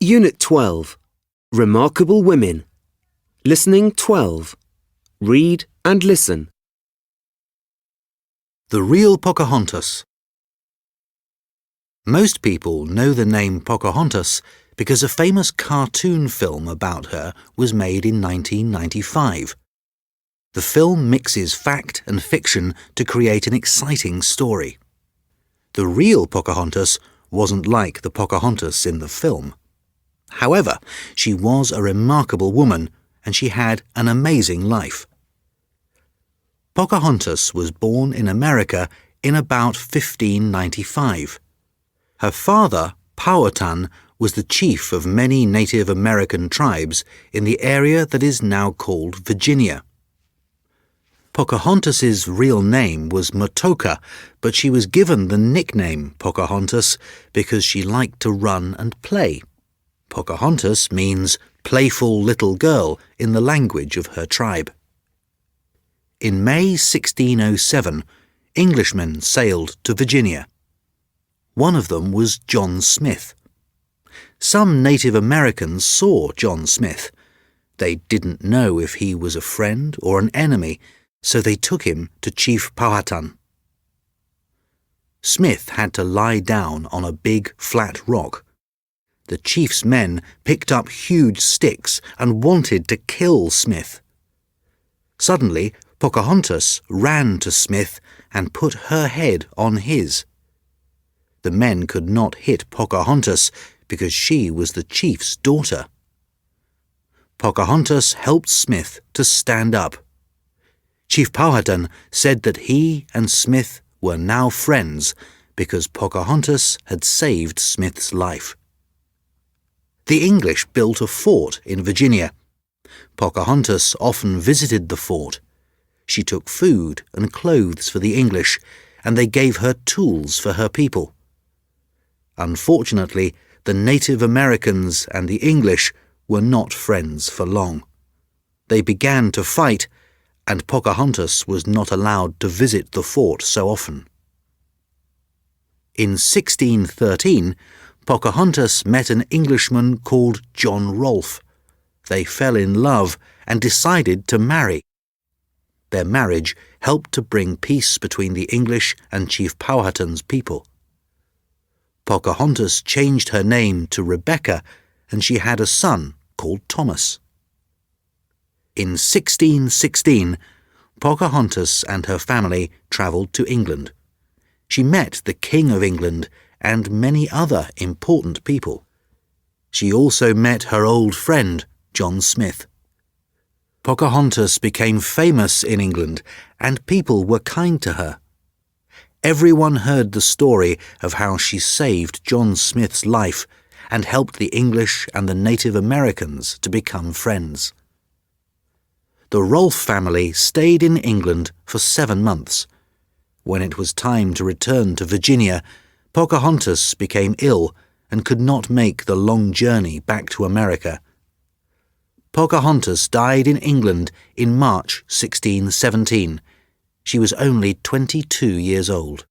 Unit 12. Remarkable Women. Listening 12. Read and listen. The real Pocahontas. Most people know the name Pocahontas because a famous cartoon film about her was made in 1995. The film mixes fact and fiction to create an exciting story. The real Pocahontas wasn't like the Pocahontas in the film. However, she was a remarkable woman and she had an amazing life. Pocahontas was born in America in about 1595. Her father, Powhatan, was the chief of many Native American tribes in the area that is now called Virginia. Pocahontas's real name was Matoka, but she was given the nickname Pocahontas because she liked to run and play. Pocahontas means playful little girl in the language of her tribe. In May 1607, Englishmen sailed to Virginia. One of them was John Smith. Some Native Americans saw John Smith. They didn't know if he was a friend or an enemy, so they took him to Chief Powhatan. Smith had to lie down on a big, flat rock. The chief's men picked up huge sticks and wanted to kill Smith. Suddenly, Pocahontas ran to Smith and put her head on his. The men could not hit Pocahontas because she was the chief's daughter. Pocahontas helped Smith to stand up. Chief Powhatan said that he and Smith were now friends because Pocahontas had saved Smith's life. The English built a fort in Virginia. Pocahontas often visited the fort. She took food and clothes for the English, and they gave her tools for her people. Unfortunately, the Native Americans and the English were not friends for long. They began to fight, and Pocahontas was not allowed to visit the fort so often. In 1613, Pocahontas met an Englishman called John Rolfe. They fell in love and decided to marry. Their marriage helped to bring peace between the English and Chief Powhatan's people. Pocahontas changed her name to Rebecca, and she had a son called Thomas. In 1616, Pocahontas and her family travelled to England. She met the King of England and many other important people. She also met her old friend, John Smith. Pocahontas became famous in England, and people were kind to her. Everyone heard the story of how she saved John Smith's life and helped the English and the Native Americans to become friends. The Rolfe family stayed in England for 7 months. When it was time to return to Virginia, Pocahontas became ill and could not make the long journey back to America. Pocahontas died in England in March 1617. She was only 22 years old.